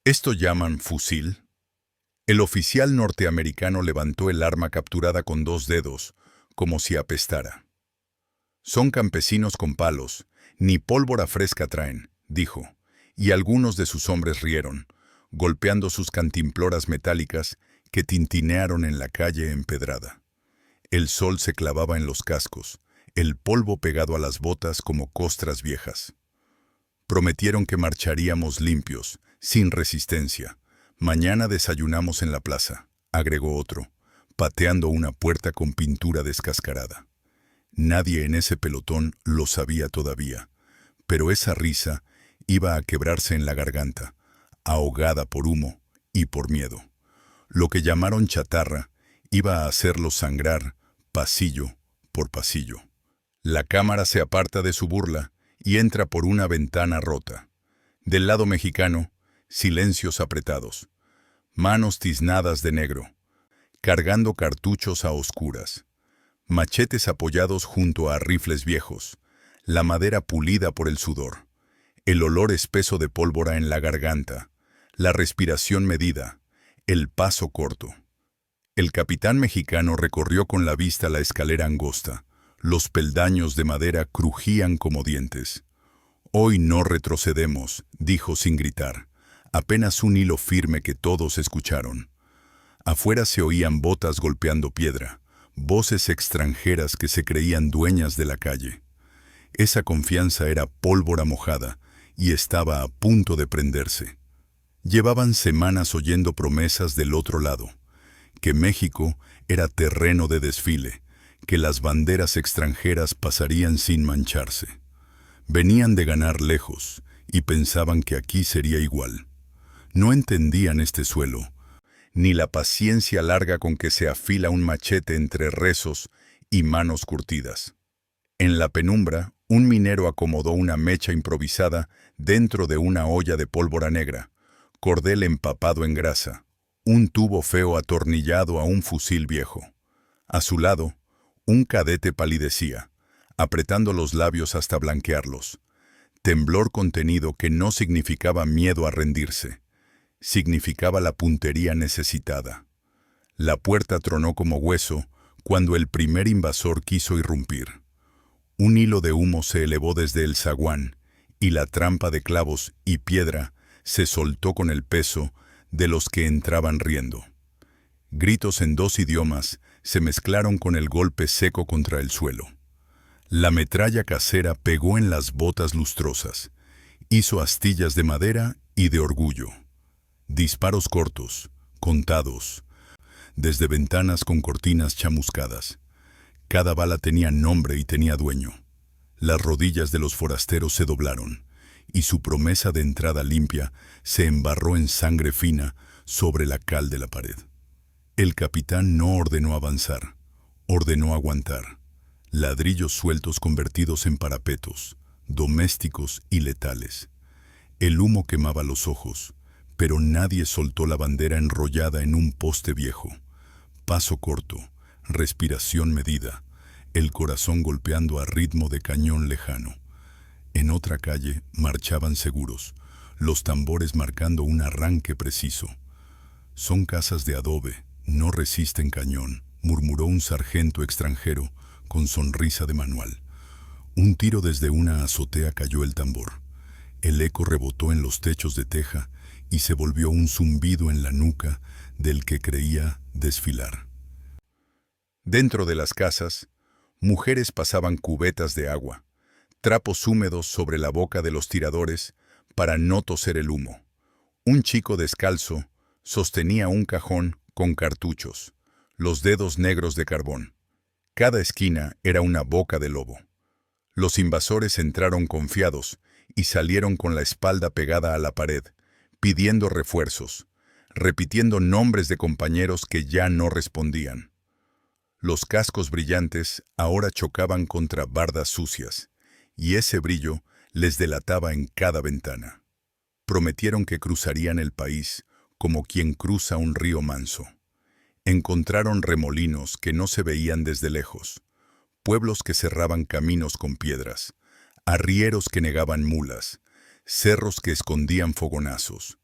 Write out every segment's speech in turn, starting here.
¿Esto llaman fusil? El oficial norteamericano levantó el arma capturada con 2 dedos, como si apestara. Son campesinos con palos, ni pólvora fresca traen, dijo, y algunos de sus hombres rieron, golpeando sus cantimploras metálicas que tintinearon en la calle empedrada. El sol se clavaba en los cascos, el polvo pegado a las botas como costras viejas. Prometieron que marcharíamos limpios, sin resistencia. Mañana desayunamos en la plaza, agregó otro, pateando una puerta con pintura descascarada. Nadie en ese pelotón lo sabía todavía, pero esa risa iba a quebrarse en la garganta, ahogada por humo y por miedo. Lo que llamaron chatarra iba a hacerlos sangrar pasillo por pasillo. La cámara se aparta de su burla y entra por una ventana rota. Del lado mexicano, silencios apretados, manos tiznadas de negro, cargando cartuchos a oscuras, machetes apoyados junto a rifles viejos, la madera pulida por el sudor, el olor espeso de pólvora en la garganta, la respiración medida, el paso corto. El capitán mexicano recorrió con la vista la escalera angosta. Los peldaños de madera crujían como dientes. «Hoy no retrocedemos», dijo sin gritar, apenas un hilo firme que todos escucharon. Afuera se oían botas golpeando piedra, voces extranjeras que se creían dueñas de la calle. Esa confianza era pólvora mojada y estaba a punto de prenderse. Llevaban semanas oyendo promesas del otro lado, que México era terreno de desfile, que las banderas extranjeras pasarían sin mancharse. Venían de ganar lejos y pensaban que aquí sería igual. No entendían este suelo, ni la paciencia larga con que se afila un machete entre rezos y manos curtidas. En la penumbra, un minero acomodó una mecha improvisada dentro de una olla de pólvora negra, cordel empapado en grasa, un tubo feo atornillado a un fusil viejo. A su lado, un cadete palidecía, apretando los labios hasta blanquearlos. Temblor contenido que no significaba miedo a rendirse, significaba la puntería necesitada. La puerta tronó como hueso cuando el primer invasor quiso irrumpir. Un hilo de humo se elevó desde el zaguán, y la trampa de clavos y piedra se soltó con el peso de los que entraban riendo. Gritos en 2 idiomas se mezclaron con el golpe seco contra el suelo. La metralla casera pegó en las botas lustrosas, hizo astillas de madera y de orgullo. Disparos cortos, contados, desde ventanas con cortinas chamuscadas. Cada bala tenía nombre y tenía dueño. Las rodillas de los forasteros se doblaron, y su promesa de entrada limpia se embarró en sangre fina sobre la cal de la pared. El capitán no ordenó avanzar, ordenó aguantar. Ladrillos sueltos convertidos en parapetos, domésticos y letales. El humo quemaba los ojos, pero nadie soltó la bandera enrollada en un poste viejo. Paso corto, respiración medida, el corazón golpeando a ritmo de cañón lejano. En otra calle marchaban seguros, los tambores marcando un arranque preciso. «Son casas de adobe, no resisten cañón», murmuró un sargento extranjero con sonrisa de manual. Un tiro desde una azotea cayó el tambor. El eco rebotó en los techos de teja y se volvió un zumbido en la nuca del que creía desfilar. Dentro de las casas, mujeres pasaban cubetas de agua, trapos húmedos sobre la boca de los tiradores para no toser el humo. Un chico descalzo sostenía un cajón con cartuchos, los dedos negros de carbón. Cada esquina era una boca de lobo. Los invasores entraron confiados y salieron con la espalda pegada a la pared, pidiendo refuerzos, repitiendo nombres de compañeros que ya no respondían. Los cascos brillantes ahora chocaban contra bardas sucias, y ese brillo les delataba en cada ventana. Prometieron que cruzarían el país como quien cruza un río manso. Encontraron remolinos que no se veían desde lejos, pueblos que cerraban caminos con piedras, arrieros que negaban mulas, cerros que escondían fogonazos.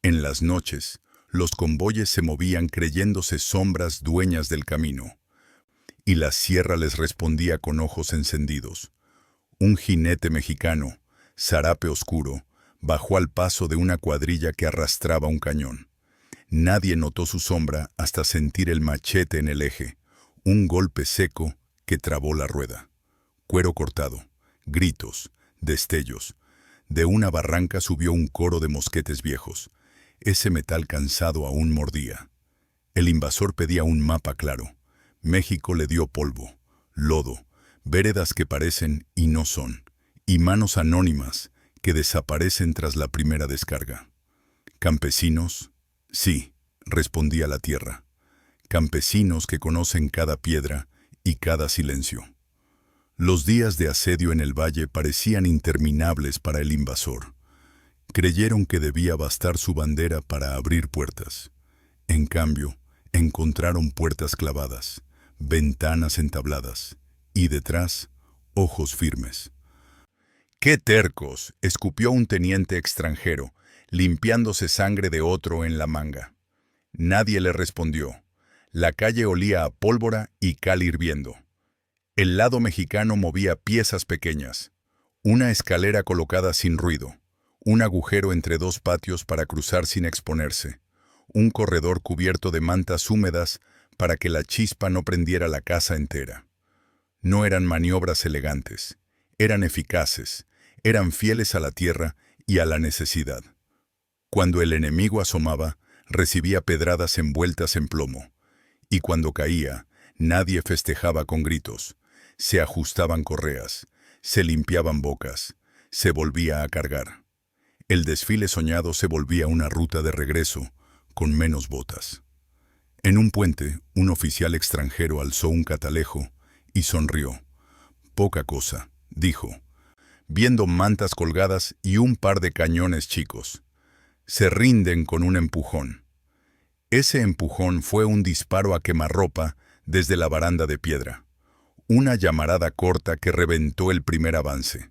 En las noches, los convoyes se movían creyéndose sombras dueñas del camino, y la sierra les respondía con ojos encendidos. Un jinete mexicano, zarape oscuro, bajó al paso de una cuadrilla que arrastraba un cañón. Nadie notó su sombra hasta sentir el machete en el eje, un golpe seco que trabó la rueda. Cuero cortado, gritos, destellos. De una barranca subió un coro de mosquetes viejos. Ese metal cansado aún mordía. El invasor pedía un mapa claro. México le dio polvo, lodo, veredas que parecen y no son, y manos anónimas que desaparecen tras la primera descarga. ¿Campesinos? Sí, respondía la tierra. Campesinos que conocen cada piedra y cada silencio. Los días de asedio en el valle parecían interminables para el invasor. Creyeron que debía bastar su bandera para abrir puertas. En cambio, encontraron puertas clavadas, ventanas entabladas, y detrás, ojos firmes. ¡Qué tercos!, escupió un teniente extranjero, limpiándose sangre de otro en la manga. Nadie le respondió. La calle olía a pólvora y cal hirviendo. El lado mexicano movía piezas pequeñas. Una escalera colocada sin ruido. Un agujero entre dos patios para cruzar sin exponerse. Un corredor cubierto de mantas húmedas para que la chispa no prendiera la casa entera. No eran maniobras elegantes. Eran eficaces. Eran fieles a la tierra y a la necesidad. Cuando el enemigo asomaba, recibía pedradas envueltas en plomo. Y cuando caía, nadie festejaba con gritos. Se ajustaban correas, se limpiaban bocas, se volvía a cargar. El desfile soñado se volvía una ruta de regreso, con menos botas. En un puente, un oficial extranjero alzó un catalejo y sonrió. «Poca cosa», dijo, viendo mantas colgadas y un par de cañones chicos. «Se rinden con un empujón». Ese empujón fue un disparo a quemarropa desde la baranda de piedra. Una llamarada corta que reventó el primer avance.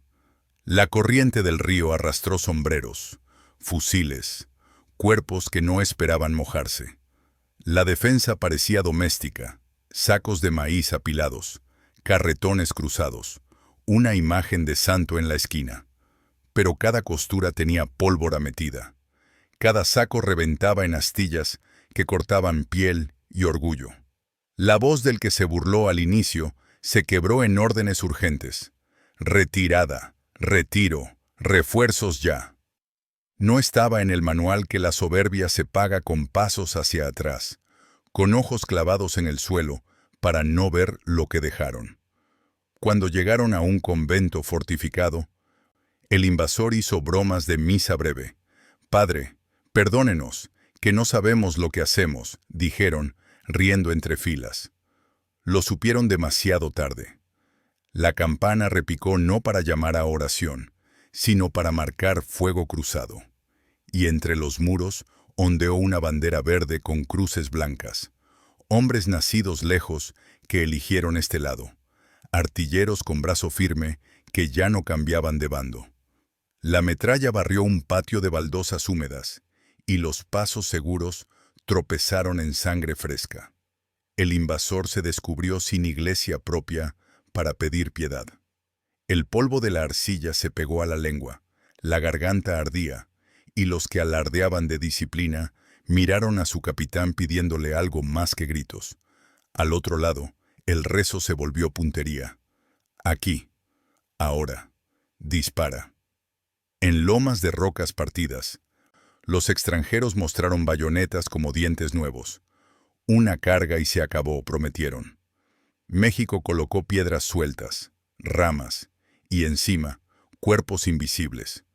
La corriente del río arrastró sombreros, fusiles, cuerpos que no esperaban mojarse. La defensa parecía doméstica, sacos de maíz apilados, carretones cruzados, una imagen de santo en la esquina. Pero cada costura tenía pólvora metida. Cada saco reventaba en astillas que cortaban piel y orgullo. La voz del que se burló al inicio se quebró en órdenes urgentes. «Retirada, retiro, refuerzos ya». No estaba en el manual que la soberbia se paga con pasos hacia atrás, con ojos clavados en el suelo, para no ver lo que dejaron. Cuando llegaron a un convento fortificado, el invasor hizo bromas de misa breve. «Padre, perdónenos, que no sabemos lo que hacemos», dijeron, riendo entre filas. Lo supieron demasiado tarde. La campana repicó no para llamar a oración, sino para marcar fuego cruzado. Y entre los muros ondeó una bandera verde con cruces blancas. Hombres nacidos lejos que eligieron este lado. Artilleros con brazo firme que ya no cambiaban de bando. La metralla barrió un patio de baldosas húmedas, y los pasos seguros tropezaron en sangre fresca. El invasor se descubrió sin iglesia propia para pedir piedad. El polvo de la arcilla se pegó a la lengua, la garganta ardía, y los que alardeaban de disciplina miraron a su capitán pidiéndole algo más que gritos. Al otro lado, el rezo se volvió puntería. «Aquí, ahora, dispara». En lomas de rocas partidas, los extranjeros mostraron bayonetas como dientes nuevos. «Una carga y se acabó», prometieron. México colocó piedras sueltas, ramas, y encima, cuerpos invisibles.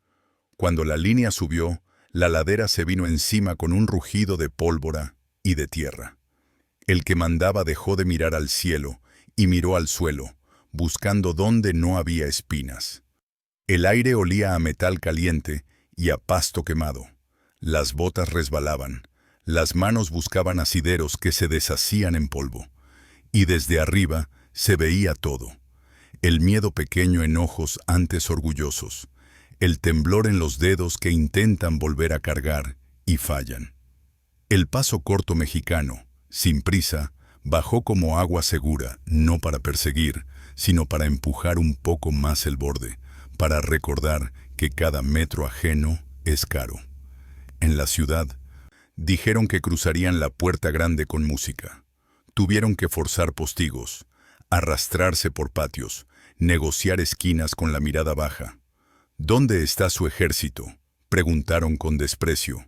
Cuando la línea subió, la ladera se vino encima con un rugido de pólvora y de tierra. El que mandaba dejó de mirar al cielo y miró al suelo, buscando donde no había espinas. El aire olía a metal caliente y a pasto quemado. Las botas resbalaban. Las manos buscaban asideros que se deshacían en polvo. Y desde arriba se veía todo. El miedo pequeño en ojos antes orgullosos. El temblor en los dedos que intentan volver a cargar y fallan. El paso corto mexicano, sin prisa, bajó como agua segura, no para perseguir, sino para empujar un poco más el borde, para recordar que cada metro ajeno es caro. En la ciudad, dijeron que cruzarían la puerta grande con música. Tuvieron que forzar postigos, arrastrarse por patios, negociar esquinas con la mirada baja. ¿Dónde está su ejército?, preguntaron con desprecio.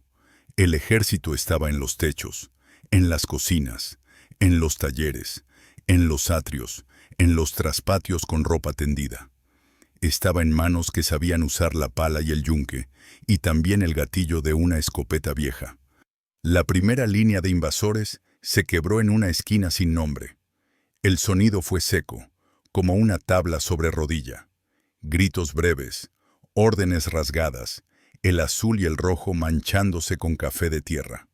El ejército estaba en los techos, en las cocinas, en los talleres, en los atrios, en los traspatios con ropa tendida. Estaba en manos que sabían usar la pala y el yunque, y también el gatillo de una escopeta vieja. La primera línea de invasores se quebró en una esquina sin nombre. El sonido fue seco, como una tabla sobre rodilla. Gritos breves, órdenes rasgadas, el azul y el rojo manchándose con café de tierra.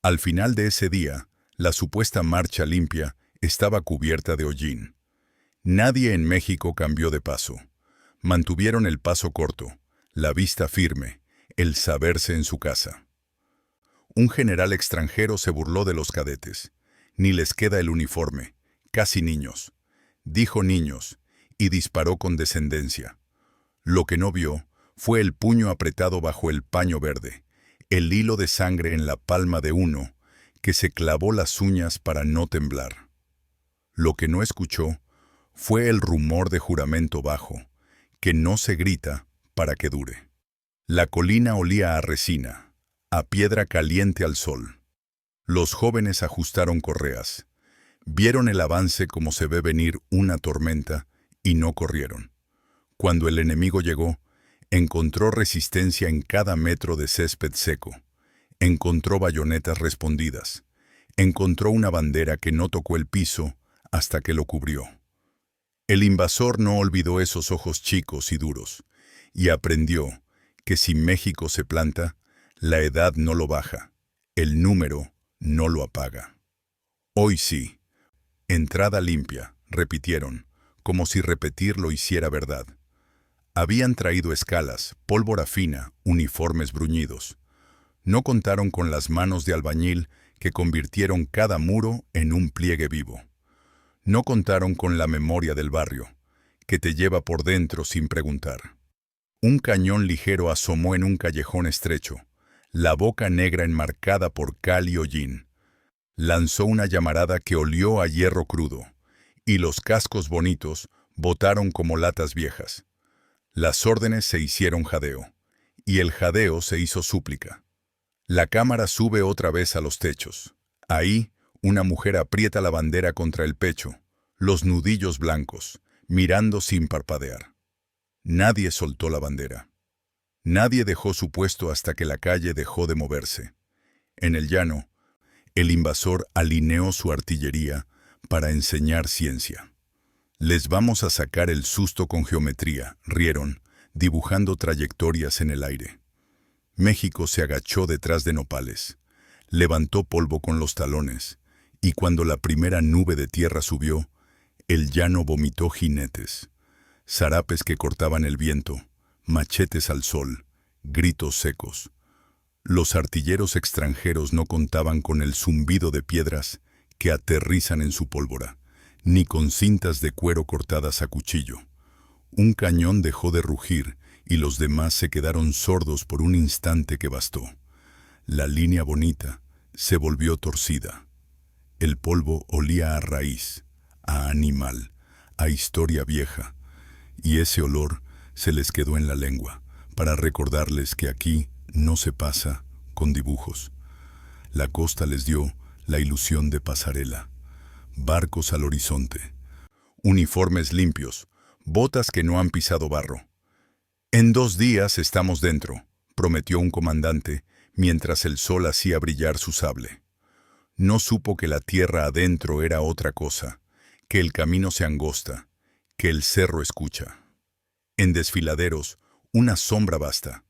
Al final de ese día, la supuesta marcha limpia estaba cubierta de hollín. Nadie en México cambió de paso. Mantuvieron el paso corto, la vista firme, el saberse en su casa. Un general extranjero se burló de los cadetes. Ni les queda el uniforme, casi niños. Dijo niños, y disparó con descendencia. Lo que no vio fue el puño apretado bajo el paño verde, el hilo de sangre en la palma de uno, que se clavó las uñas para no temblar. Lo que no escuchó fue el rumor de juramento bajo, que no se grita para que dure. La colina olía a resina, a piedra caliente al sol. Los jóvenes ajustaron correas. Vieron el avance como se ve venir una tormenta y no corrieron. Cuando el enemigo llegó, encontró resistencia en cada metro de césped seco. Encontró bayonetas respondidas. Encontró una bandera que no tocó el piso hasta que lo cubrió. El invasor no olvidó esos ojos chicos y duros, y aprendió que si México se planta, la edad no lo baja, el número no lo apaga. Hoy sí. Entrada limpia, repitieron, como si repetir lo hiciera verdad. Habían traído escalas, pólvora fina, uniformes bruñidos. No contaron con las manos de albañil que convirtieron cada muro en un pliegue vivo. No contaron con la memoria del barrio, que te lleva por dentro sin preguntar. Un cañón ligero asomó en un callejón estrecho, la boca negra enmarcada por cal y hollín. Lanzó una llamarada que olió a hierro crudo, y los cascos bonitos botaron como latas viejas. Las órdenes se hicieron jadeo, y el jadeo se hizo súplica. La cámara sube otra vez a los techos. Ahí, una mujer aprieta la bandera contra el pecho, los nudillos blancos, mirando sin parpadear. Nadie soltó la bandera. Nadie dejó su puesto hasta que la calle dejó de moverse. En el llano, el invasor alineó su artillería para enseñar ciencia. Les vamos a sacar el susto con geometría, rieron, dibujando trayectorias en el aire. México se agachó detrás de nopales, levantó polvo con los talones, y cuando la primera nube de tierra subió, el llano vomitó jinetes, zarapes que cortaban el viento, machetes al sol, gritos secos. Los artilleros extranjeros no contaban con el zumbido de piedras que aterrizan en su pólvora, ni con cintas de cuero cortadas a cuchillo. Un cañón dejó de rugir y los demás se quedaron sordos por un instante que bastó. La línea bonita se volvió torcida. El polvo olía a raíz, a animal, a historia vieja, y ese olor se les quedó en la lengua para recordarles que aquí no se pasa con dibujos. La costa les dio la ilusión de pasarela, barcos al horizonte, uniformes limpios, botas que no han pisado barro. En 2 días estamos dentro, prometió un comandante, mientras el sol hacía brillar su sable. No supo que la tierra adentro era otra cosa, que el camino se angosta, que el cerro escucha. En desfiladeros, una sombra basta,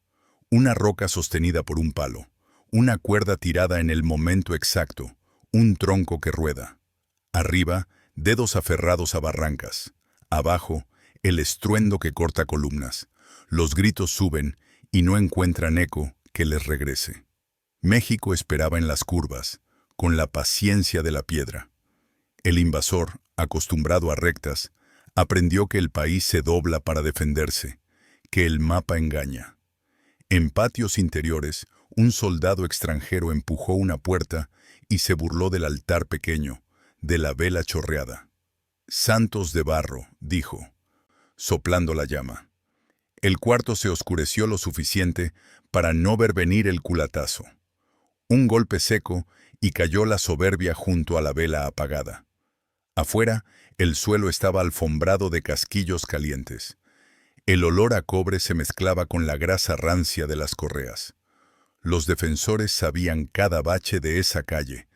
una roca sostenida por un palo, una cuerda tirada en el momento exacto, un tronco que rueda. Arriba, dedos aferrados a barrancas. Abajo, el estruendo que corta columnas. Los gritos suben y no encuentran eco que les regrese. México esperaba en las curvas, con la paciencia de la piedra. El invasor, acostumbrado a rectas, aprendió que el país se dobla para defenderse, que el mapa engaña. En patios interiores, un soldado extranjero empujó una puerta y se burló del altar pequeño, de la vela chorreada. «Santos de barro», dijo, soplando la llama. El cuarto se oscureció lo suficiente para no ver venir el culatazo. Un golpe seco y cayó la soberbia junto a la vela apagada. Afuera, el suelo estaba alfombrado de casquillos calientes. El olor a cobre se mezclaba con la grasa rancia de las correas. Los defensores sabían cada bache de esa calle,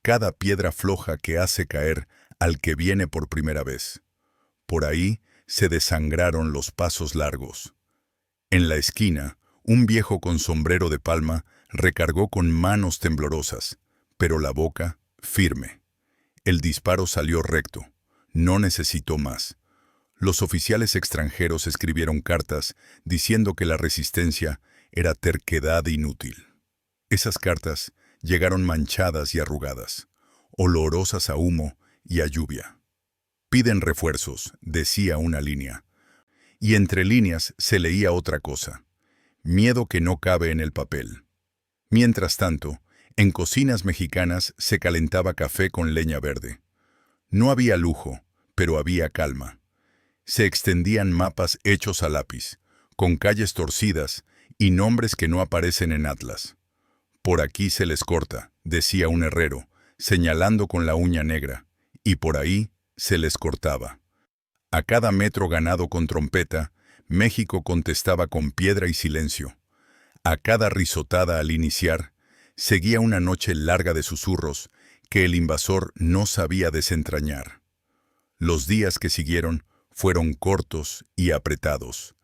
cada piedra floja que hace caer al que viene por primera vez. Por ahí se desangraron los pasos largos. En la esquina, un viejo con sombrero de palma recargó con manos temblorosas, pero la boca firme. El disparo salió recto. No necesitó más. Los oficiales extranjeros escribieron cartas diciendo que la resistencia era terquedad inútil. Esas cartas llegaron manchadas y arrugadas, olorosas a humo y a lluvia. «Piden refuerzos», decía una línea. Y entre líneas se leía otra cosa. «Miedo que no cabe en el papel». Mientras tanto, en cocinas mexicanas se calentaba café con leña verde. No había lujo, pero había calma. Se extendían mapas hechos a lápiz, con calles torcidas y nombres que no aparecen en atlas. «Por aquí se les corta», decía un herrero, señalando con la uña negra, y por ahí se les cortaba. A cada metro ganado con trompeta, México contestaba con piedra y silencio. A cada risotada al iniciar, seguía una noche larga de susurros que el invasor no sabía desentrañar. Los días que siguieron fueron cortos y apretados.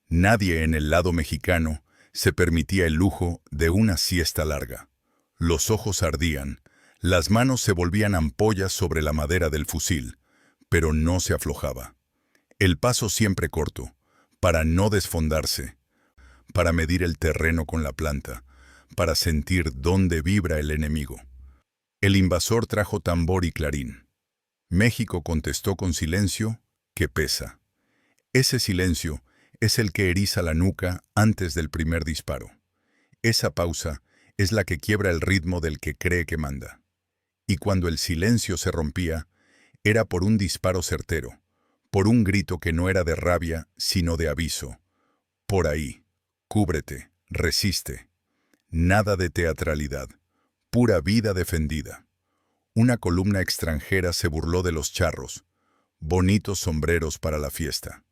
Nadie en el lado mexicano se permitía el lujo de una siesta larga. Los ojos ardían, las manos se volvían ampollas sobre la madera del fusil, pero no se aflojaba. El paso siempre corto, para no desfondarse, para medir el terreno con la planta, para sentir dónde vibra el enemigo. El invasor trajo tambor y clarín. México contestó con silencio que pesa. Ese silencio es el que eriza la nuca antes del primer disparo. Esa pausa es la que quiebra el ritmo del que cree que manda. Y cuando el silencio se rompía, era por un disparo certero, por un grito que no era de rabia, sino de aviso. «Por ahí, cúbrete, resiste». Nada de teatralidad, pura vida defendida. Una columna extranjera se burló de los charros, bonitos sombreros para la fiesta.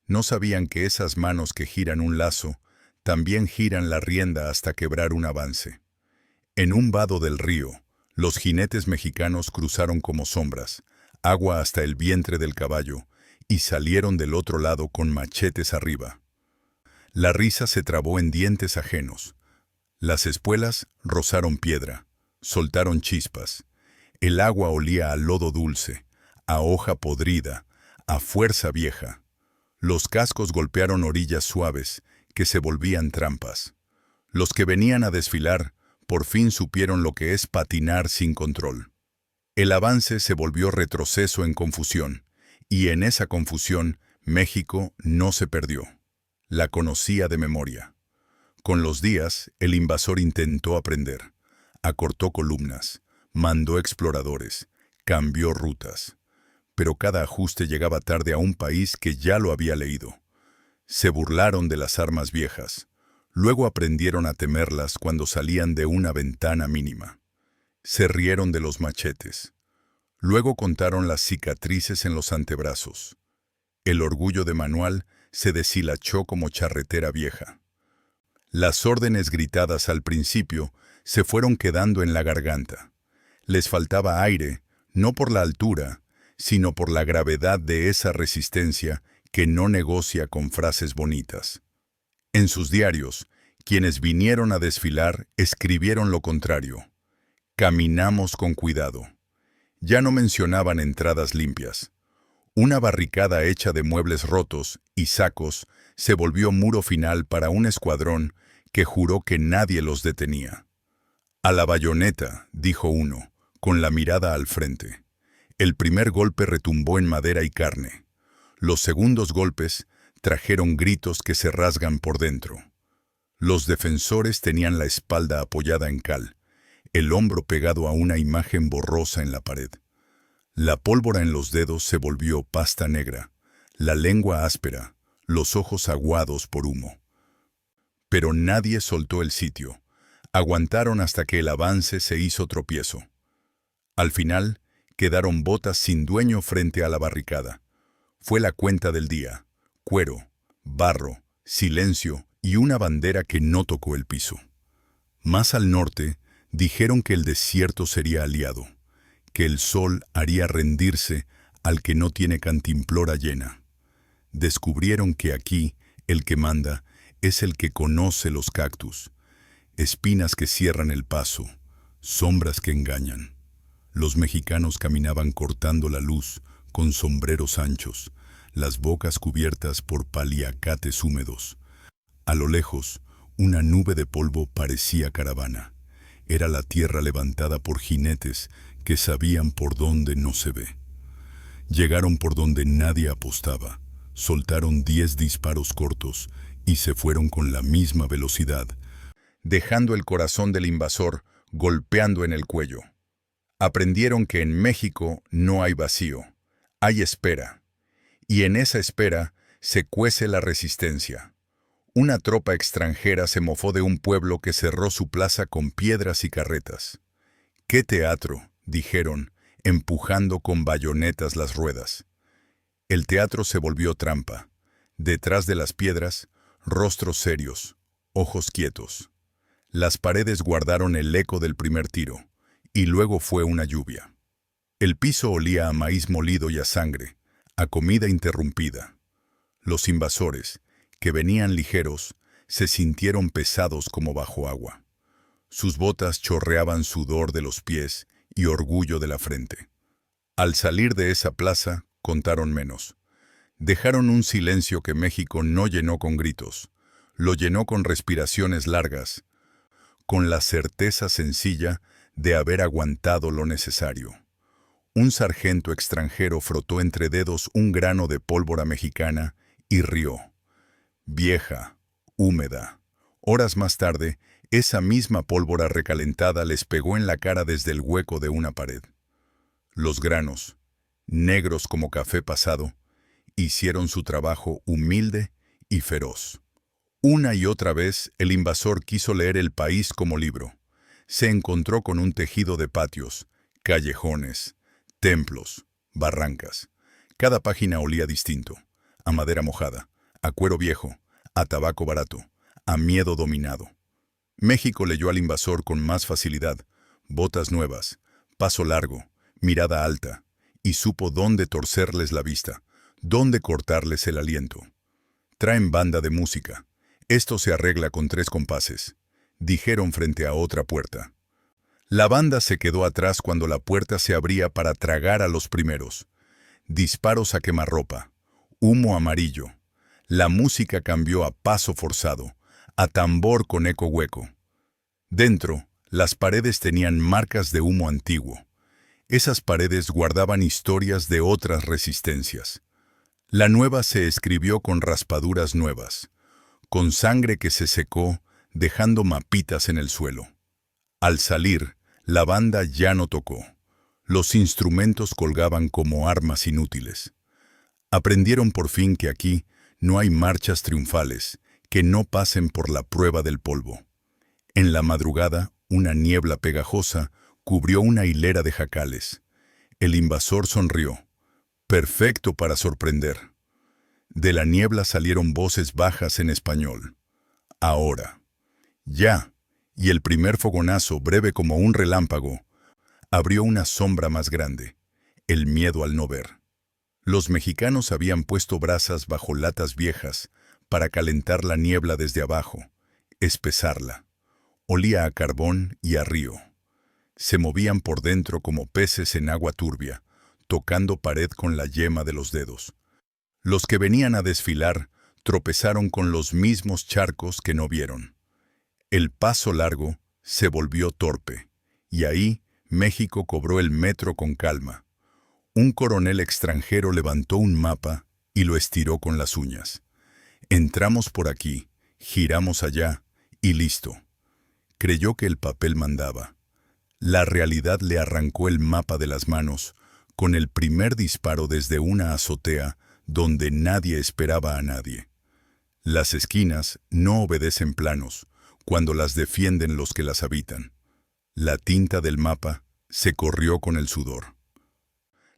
No sabían que esas manos que giran un lazo también giran la rienda hasta quebrar un avance. En un vado del río, los jinetes mexicanos cruzaron como sombras, agua hasta el vientre del caballo, y salieron del otro lado con machetes arriba. La risa se trabó en dientes ajenos. Las espuelas rozaron piedra, soltaron chispas. El agua olía a lodo dulce, a hoja podrida, a fuerza vieja. Los cascos golpearon orillas suaves, que se volvían trampas. Los que venían a desfilar, por fin supieron lo que es patinar sin control. El avance se volvió retroceso en confusión, y en esa confusión México no se perdió. La conocía de memoria. Con los días, el invasor intentó aprender. Acortó columnas, mandó exploradores, cambió rutas. Pero cada ajuste llegaba tarde a un país que ya lo había leído. Se burlaron de las armas viejas. Luego aprendieron a temerlas cuando salían de una ventana mínima. Se rieron de los machetes. Luego contaron las cicatrices en los antebrazos. El orgullo de Manuel se deshilachó como charretera vieja. Las órdenes gritadas al principio se fueron quedando en la garganta. Les faltaba aire, no por la altura, sino por la gravedad de esa resistencia que no negocia con frases bonitas. En sus diarios, quienes vinieron a desfilar escribieron lo contrario. «Caminamos con cuidado». Ya no mencionaban entradas limpias. Una barricada hecha de muebles rotos y sacos se volvió muro final para un escuadrón que juró que nadie los detenía. A la bayoneta, dijo uno, con la mirada al frente. El primer golpe retumbó en madera y carne. Los segundos golpes trajeron gritos que se rasgan por dentro. Los defensores tenían la espalda apoyada en cal, el hombro pegado a una imagen borrosa en la pared. La pólvora en los dedos se volvió pasta negra, la lengua áspera, los ojos aguados por humo. Pero nadie soltó el sitio. Aguantaron hasta que el avance se hizo tropiezo. Al final, quedaron botas sin dueño frente a la barricada. Fue la cuenta del día: cuero, barro, silencio y una bandera que no tocó el piso. Más al norte, dijeron que el desierto sería aliado, que el sol haría rendirse al que no tiene cantimplora llena. Descubrieron que aquí el que manda es el que conoce los cactus, espinas que cierran el paso, sombras que engañan. Los mexicanos caminaban cortando la luz con sombreros anchos, las bocas cubiertas por paliacates húmedos. A lo lejos, una nube de polvo parecía caravana. Era la tierra levantada por jinetes que sabían por dónde no se ve. Llegaron por donde nadie apostaba, soltaron 10 disparos cortos y se fueron con la misma velocidad, dejando el corazón del invasor golpeando en el cuello. Aprendieron que en México no hay vacío, hay espera. Y en esa espera se cuece la resistencia. Una tropa extranjera se mofó de un pueblo que cerró su plaza con piedras y carretas. ¡Qué teatro!, dijeron, empujando con bayonetas las ruedas. El teatro se volvió trampa. Detrás de las piedras, rostros serios, ojos quietos. Las paredes guardaron el eco del primer tiro. Y luego fue una lluvia. El piso olía a maíz molido y a sangre, a comida interrumpida. Los invasores, que venían ligeros, se sintieron pesados como bajo agua. Sus botas chorreaban sudor de los pies y orgullo de la frente. Al salir de esa plaza, contaron menos. Dejaron un silencio que México no llenó con gritos, lo llenó con respiraciones largas, con la certeza sencilla de haber aguantado lo necesario. Un sargento extranjero frotó entre dedos un grano de pólvora mexicana y rió. Vieja, húmeda. Horas más tarde, esa misma pólvora recalentada les pegó en la cara desde el hueco de una pared. Los granos, negros como café pasado, hicieron su trabajo humilde y feroz. Una y otra vez, el invasor quiso leer el país como libro. Se encontró con un tejido de patios, callejones, templos, barrancas. Cada página olía distinto: a madera mojada, a cuero viejo, a tabaco barato, a miedo dominado. México leyó al invasor con más facilidad: botas nuevas, paso largo, mirada alta, y supo dónde torcerles la vista, dónde cortarles el aliento. Traen banda de música. Esto se arregla con 3 compases, dijeron frente a otra puerta. La banda se quedó atrás cuando la puerta se abría para tragar a los primeros. Disparos a quemarropa, humo amarillo. La música cambió a paso forzado, a tambor con eco hueco. Dentro, las paredes tenían marcas de humo antiguo. Esas paredes guardaban historias de otras resistencias. La nueva se escribió con raspaduras nuevas, con sangre que se secó, dejando mapitas en el suelo. Al salir, la banda ya no tocó. Los instrumentos colgaban como armas inútiles. Aprendieron por fin que aquí no hay marchas triunfales que no pasen por la prueba del polvo. En la madrugada, una niebla pegajosa cubrió una hilera de jacales. El invasor sonrió. Perfecto para sorprender. De la niebla salieron voces bajas en español. Ahora. Ya. Y el primer fogonazo, breve como un relámpago, abrió una sombra más grande: el miedo al no ver. Los mexicanos habían puesto brasas bajo latas viejas para calentar la niebla desde abajo, espesarla. Olía a carbón y a río. Se movían por dentro como peces en agua turbia, tocando pared con la yema de los dedos. Los que venían a desfilar tropezaron con los mismos charcos que no vieron. El paso largo se volvió torpe, y ahí México cobró el metro con calma. Un coronel extranjero levantó un mapa y lo estiró con las uñas. Entramos por aquí, giramos allá, y listo. Creyó que el papel mandaba. La realidad le arrancó el mapa de las manos, con el primer disparo desde una azotea donde nadie esperaba a nadie. Las esquinas no obedecen planos, cuando las defienden los que las habitan. La tinta del mapa se corrió con el sudor.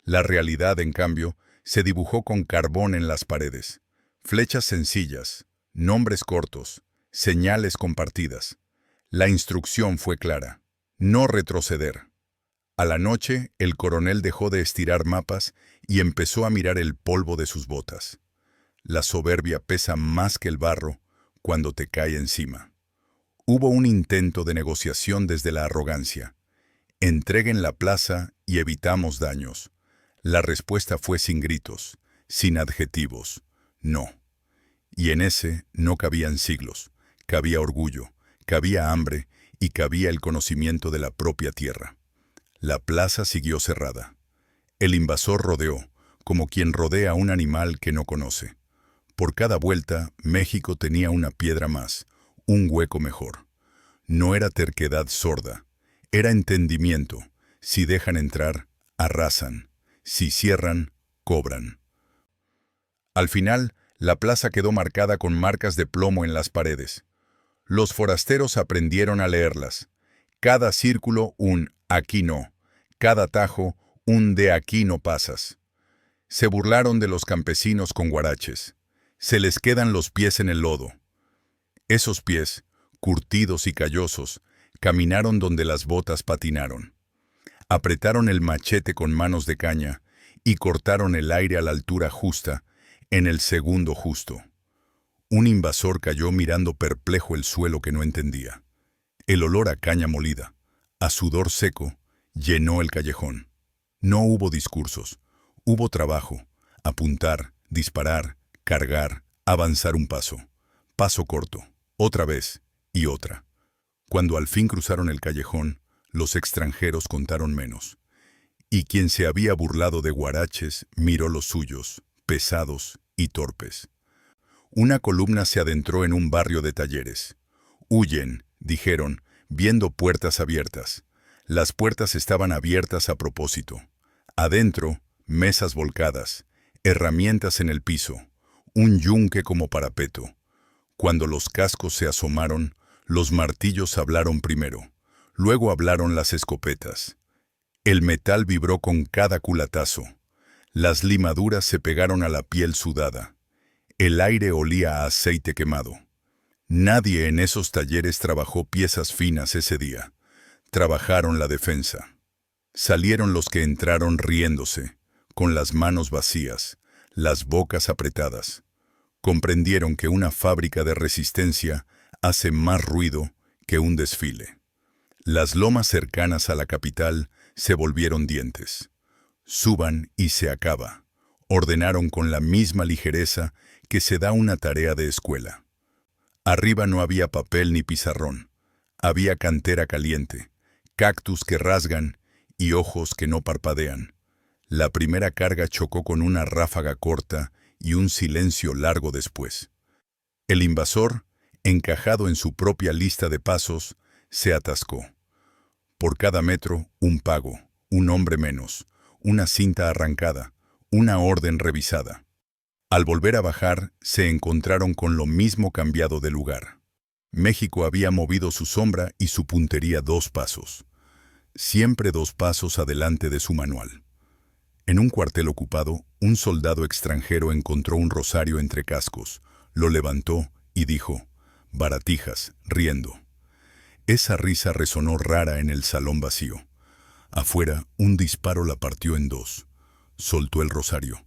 La realidad, en cambio, se dibujó con carbón en las paredes. Flechas sencillas, nombres cortos, señales compartidas. La instrucción fue clara: no retroceder. A la noche, el coronel dejó de estirar mapas y empezó a mirar el polvo de sus botas. La soberbia pesa más que el barro cuando te cae encima. Hubo un intento de negociación desde la arrogancia. Entreguen la plaza y evitamos daños. La respuesta fue sin gritos, sin adjetivos, no. Y en ese no cabían siglos, cabía orgullo, cabía hambre y cabía el conocimiento de la propia tierra. La plaza siguió cerrada. El invasor rodeó, como quien rodea a un animal que no conoce. Por cada vuelta, México tenía una piedra más, un hueco mejor. No era terquedad sorda, era entendimiento. Si dejan entrar, arrasan. Si cierran, cobran. Al final, la plaza quedó marcada con marcas de plomo en las paredes. Los forasteros aprendieron a leerlas. Cada círculo un «aquí no», cada tajo un «de aquí no pasas». Se burlaron de los campesinos con guaraches. Se les quedan los pies en el lodo. Esos pies, curtidos y callosos, caminaron donde las botas patinaron. Apretaron el machete con manos de caña y cortaron el aire a la altura justa, en el segundo justo. Un invasor cayó mirando perplejo el suelo que no entendía. El olor a caña molida, a sudor seco, llenó el callejón. No hubo discursos, hubo trabajo: apuntar, disparar, cargar, avanzar un paso. Paso corto, otra vez y otra. Cuando al fin cruzaron el callejón, los extranjeros contaron menos. Y quien se había burlado de guaraches miró los suyos, pesados y torpes. Una columna se adentró en un barrio de talleres. «Huyen», dijeron, viendo puertas abiertas. Las puertas estaban abiertas a propósito. Adentro, mesas volcadas, herramientas en el piso, un yunque como parapeto. Cuando los cascos se asomaron, los martillos hablaron primero. Luego hablaron las escopetas. El metal vibró con cada culatazo. Las limaduras se pegaron a la piel sudada. El aire olía a aceite quemado. Nadie en esos talleres trabajó piezas finas ese día. Trabajaron la defensa. Salieron los que entraron riéndose, con las manos vacías, las bocas apretadas. Comprendieron que una fábrica de resistencia hace más ruido que un desfile. Las lomas cercanas a la capital se volvieron dientes. «Suban y se acaba», ordenaron con la misma ligereza que se da una tarea de escuela. Arriba no había papel ni pizarrón. Había cantera caliente, cactus que rasgan y ojos que no parpadean. La primera carga chocó con una ráfaga corta y un silencio largo después. El invasor, encajado en su propia lista de pasos, se atascó. Por cada metro, un pago, un hombre menos, una cinta arrancada, una orden revisada. Al volver a bajar, se encontraron con lo mismo cambiado de lugar. México había movido su sombra y su puntería 2 pasos. Siempre 2 pasos adelante de su manual. En un cuartel ocupado, un soldado extranjero encontró un rosario entre cascos, lo levantó y dijo: «Baratijas», riendo. Esa risa resonó rara en el salón vacío. Afuera, un disparo la partió en 2. Soltó el rosario.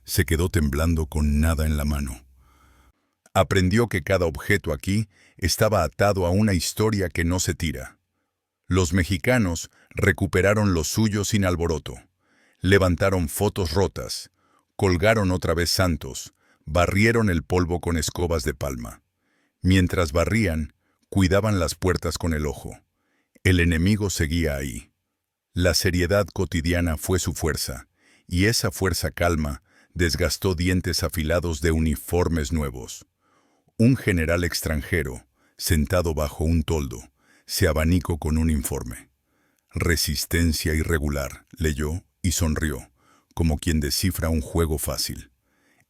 Se quedó temblando con nada en la mano. Aprendió que cada objeto aquí estaba atado a una historia que no se tira. Los mexicanos recuperaron lo suyo sin alboroto. Levantaron fotos rotas, colgaron otra vez santos, barrieron el polvo con escobas de palma. Mientras barrían, cuidaban las puertas con el ojo. El enemigo seguía ahí. La seriedad cotidiana fue su fuerza, y esa fuerza calma desgastó dientes afilados de uniformes nuevos. Un general extranjero, sentado bajo un toldo, se abanicó con un informe. Resistencia irregular, leyó y sonrió, como quien descifra un juego fácil.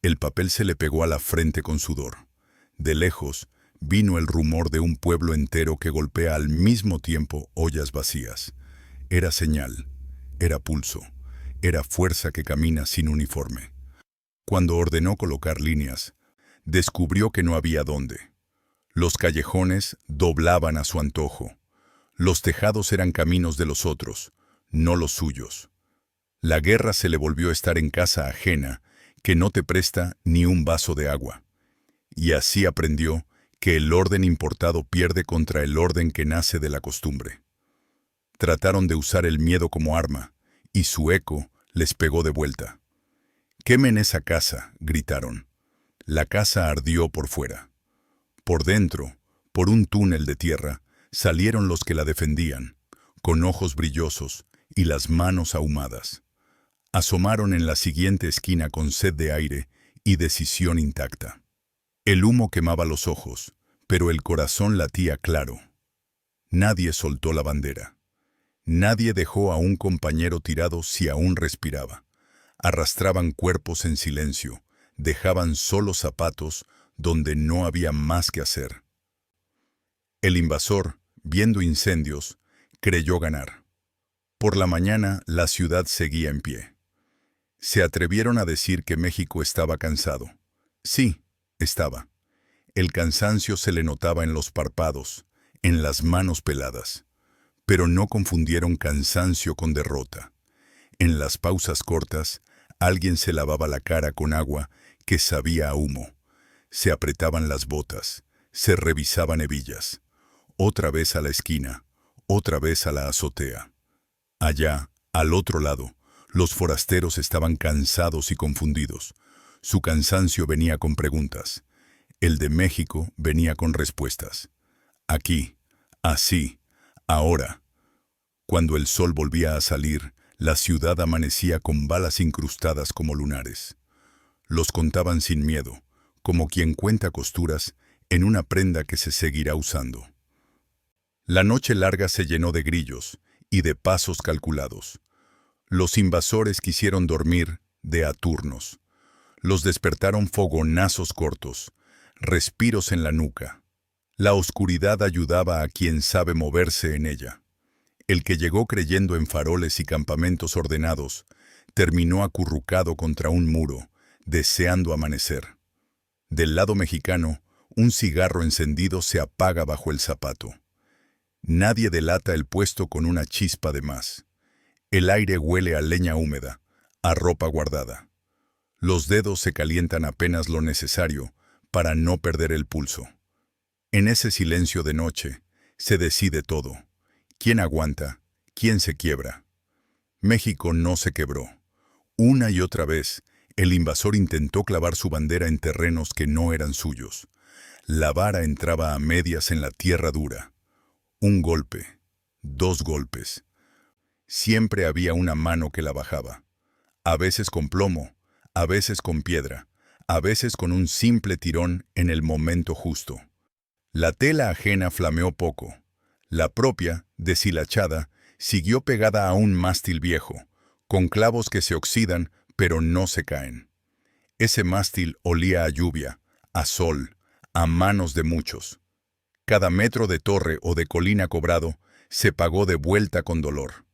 El papel se le pegó a la frente con sudor. De lejos, vino el rumor de un pueblo entero que golpea al mismo tiempo ollas vacías. Era señal, era pulso, era fuerza que camina sin uniforme. Cuando ordenó colocar líneas, descubrió que no había dónde. Los callejones doblaban a su antojo. Los tejados eran caminos de los otros, no los suyos. La guerra se le volvió estar en casa ajena, que no te presta ni un vaso de agua. Y así aprendió que el orden importado pierde contra el orden que nace de la costumbre. Trataron de usar el miedo como arma, y su eco les pegó de vuelta. «¡Quemen esa casa!», gritaron. La casa ardió por fuera. Por dentro, por un túnel de tierra, salieron los que la defendían, con ojos brillosos y las manos ahumadas. Asomaron en la siguiente esquina con sed de aire y decisión intacta. El humo quemaba los ojos, pero el corazón latía claro. Nadie soltó la bandera. Nadie dejó a un compañero tirado si aún respiraba. Arrastraban cuerpos en silencio, dejaban solos zapatos donde no había más que hacer. El invasor, viendo incendios, creyó ganar. Por la mañana la ciudad seguía en pie. Se atrevieron a decir que México estaba cansado. Sí, estaba. El cansancio se le notaba en los párpados, en las manos peladas. Pero no confundieron cansancio con derrota. En las pausas cortas, alguien se lavaba la cara con agua que sabía a humo. Se apretaban las botas, se revisaban hebillas. Otra vez a la esquina, otra vez a la azotea. Allá, al otro lado, los forasteros estaban cansados y confundidos. Su cansancio venía con preguntas. El de México venía con respuestas. Aquí, así, ahora. Cuando el sol volvía a salir, la ciudad amanecía con balas incrustadas como lunares. Los contaban sin miedo, como quien cuenta costuras en una prenda que se seguirá usando. La noche larga se llenó de grillos y de pasos calculados. Los invasores quisieron dormir de a turnos. Los despertaron fogonazos cortos, respiros en la nuca. La oscuridad ayudaba a quien sabe moverse en ella. El que llegó creyendo en faroles y campamentos ordenados, terminó acurrucado contra un muro, deseando amanecer. Del lado mexicano, un cigarro encendido se apaga bajo el zapato. Nadie delata el puesto con una chispa de más. El aire huele a leña húmeda, a ropa guardada. Los dedos se calientan apenas lo necesario para no perder el pulso. En ese silencio de noche, se decide todo. ¿Quién aguanta? ¿Quién se quiebra? México no se quebró. Una y otra vez, el invasor intentó clavar su bandera en terrenos que no eran suyos. La vara entraba a medias en la tierra dura. Un golpe, 2 golpes. Siempre había una mano que la bajaba. A veces con plomo, a veces con piedra, a veces con un simple tirón en el momento justo. La tela ajena flameó poco. La propia, deshilachada, siguió pegada a un mástil viejo, con clavos que se oxidan pero no se caen. Ese mástil olía a lluvia, a sol, a manos de muchos. Cada metro de torre o de colina cobrado se pagó de vuelta con dolor.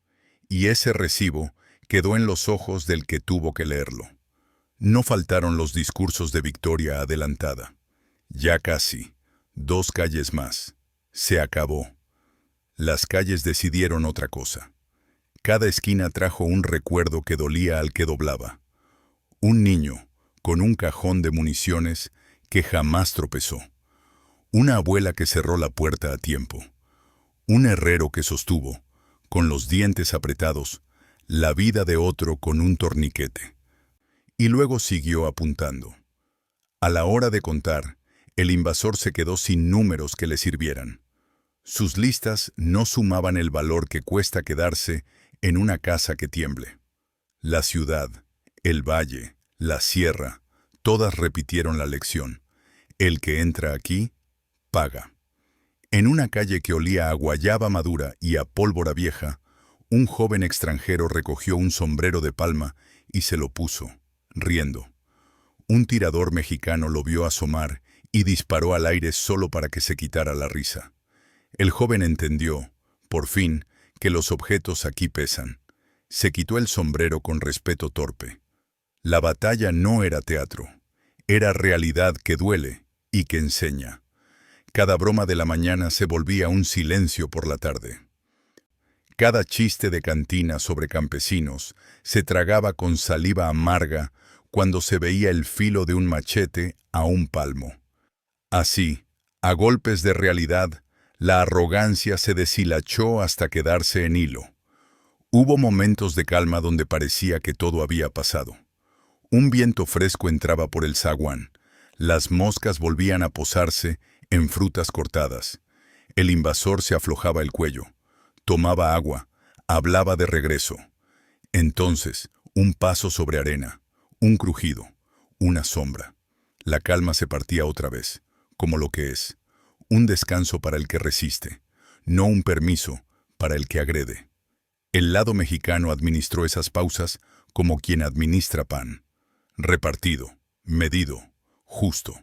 Y ese recibo quedó en los ojos del que tuvo que leerlo. No faltaron los discursos de victoria adelantada. Ya casi, 2 calles más. Se acabó. Las calles decidieron otra cosa. Cada esquina trajo un recuerdo que dolía al que doblaba. Un niño, con un cajón de municiones que jamás tropezó. Una abuela que cerró la puerta a tiempo. Un herrero que sostuvo, con los dientes apretados, la vida de otro con un torniquete. Y luego siguió apuntando. A la hora de contar, el invasor se quedó sin números que le sirvieran. Sus listas no sumaban el valor que cuesta quedarse en una casa que tiemble. La ciudad, el valle, la sierra, todas repitieron la lección. El que entra aquí, paga. En una calle que olía a guayaba madura y a pólvora vieja, un joven extranjero recogió un sombrero de palma y se lo puso, riendo. Un tirador mexicano lo vio asomar y disparó al aire solo para que se quitara la risa. El joven entendió, por fin, que los objetos aquí pesan. Se quitó el sombrero con respeto torpe. La batalla no era teatro, era realidad que duele y que enseña. Cada broma de la mañana se volvía un silencio por la tarde. Cada chiste de cantina sobre campesinos se tragaba con saliva amarga cuando se veía el filo de un machete a un palmo. Así, a golpes de realidad, la arrogancia se deshilachó hasta quedarse en hilo. Hubo momentos de calma donde parecía que todo había pasado. Un viento fresco entraba por el zaguán. Las moscas volvían a posarse en frutas cortadas. El invasor se aflojaba el cuello. Tomaba agua. Hablaba de regreso. Entonces, un paso sobre arena. Un crujido. Una sombra. La calma se partía otra vez, como lo que es. Un descanso para el que resiste. No un permiso para el que agrede. El lado mexicano administró esas pausas como quien administra pan. Repartido, medido, justo.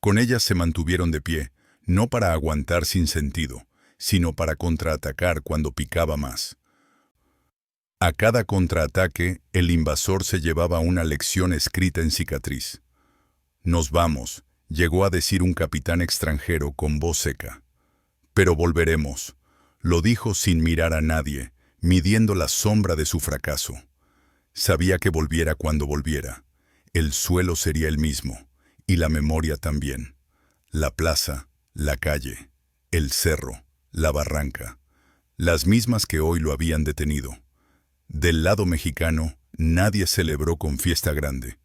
Con ellas se mantuvieron de pie, no para aguantar sin sentido, sino para contraatacar cuando picaba más. A cada contraataque, el invasor se llevaba una lección escrita en cicatriz. «Nos vamos», llegó a decir un capitán extranjero con voz seca. «Pero volveremos», lo dijo sin mirar a nadie, midiendo la sombra de su fracaso. Sabía que volviera cuando volviera. El suelo sería el mismo, y la memoria también. La plaza, la calle, el cerro, la barranca, las mismas que hoy lo habían detenido. Del lado mexicano, nadie celebró con fiesta grande.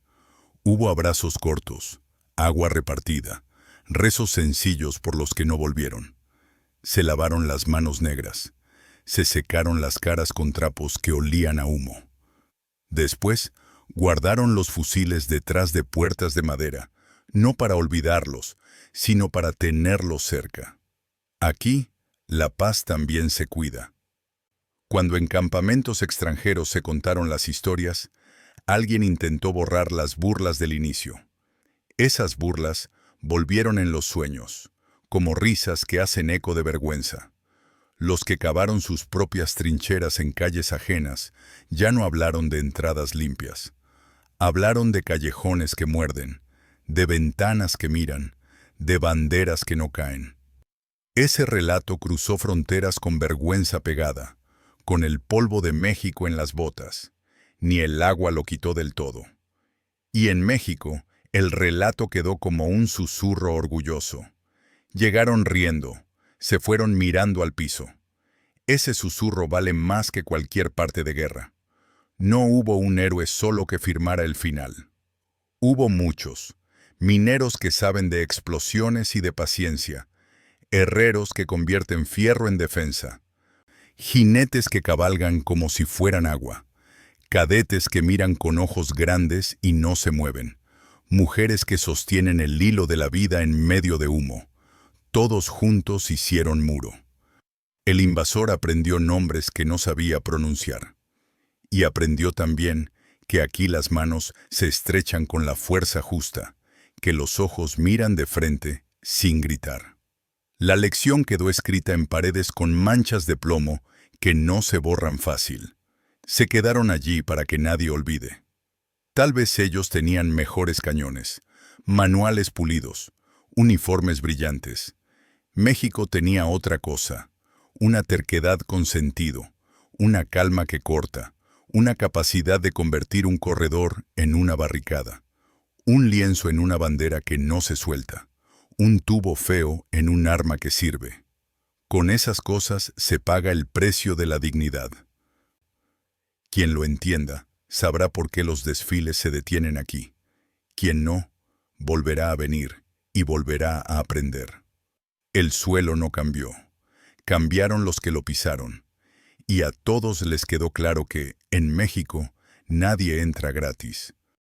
Hubo abrazos cortos, agua repartida, rezos sencillos por los que no volvieron. Se lavaron las manos negras, se secaron las caras con trapos que olían a humo. Después, guardaron los fusiles detrás de puertas de madera, no para olvidarlos, sino para tenerlos cerca. Aquí, la paz también se cuida. Cuando en campamentos extranjeros se contaron las historias, alguien intentó borrar las burlas del inicio. Esas burlas volvieron en los sueños, como risas que hacen eco de vergüenza. Los que cavaron sus propias trincheras en calles ajenas ya no hablaron de entradas limpias. Hablaron de callejones que muerden, de ventanas que miran, de banderas que no caen. Ese relato cruzó fronteras con vergüenza pegada, con el polvo de México en las botas. Ni el agua lo quitó del todo. Y en México, el relato quedó como un susurro orgulloso. Llegaron riendo, se fueron mirando al piso. Ese susurro vale más que cualquier parte de guerra. No hubo un héroe solo que firmara el final. Hubo muchos, mineros que saben de explosiones y de paciencia, herreros que convierten fierro en defensa, jinetes que cabalgan como si fueran agua, cadetes que miran con ojos grandes y no se mueven, mujeres que sostienen el hilo de la vida en medio de humo. Todos juntos hicieron muro. El invasor aprendió nombres que no sabía pronunciar. Y aprendió también que aquí las manos se estrechan con la fuerza justa, que los ojos miran de frente sin gritar. La lección quedó escrita en paredes con manchas de plomo que no se borran fácil. Se quedaron allí para que nadie olvide. Tal vez ellos tenían mejores cañones, manuales pulidos, uniformes brillantes. México tenía otra cosa, una terquedad con sentido, una calma que corta, una capacidad de convertir un corredor en una barricada, un lienzo en una bandera que no se suelta, un tubo feo en un arma que sirve. Con esas cosas se paga el precio de la dignidad. Quien lo entienda, sabrá por qué los desfiles se detienen aquí. Quien no, volverá a venir y volverá a aprender. El suelo no cambió. cambiaron los que lo pisaron. Y a todos les quedó claro que, en México, nadie entra gratis.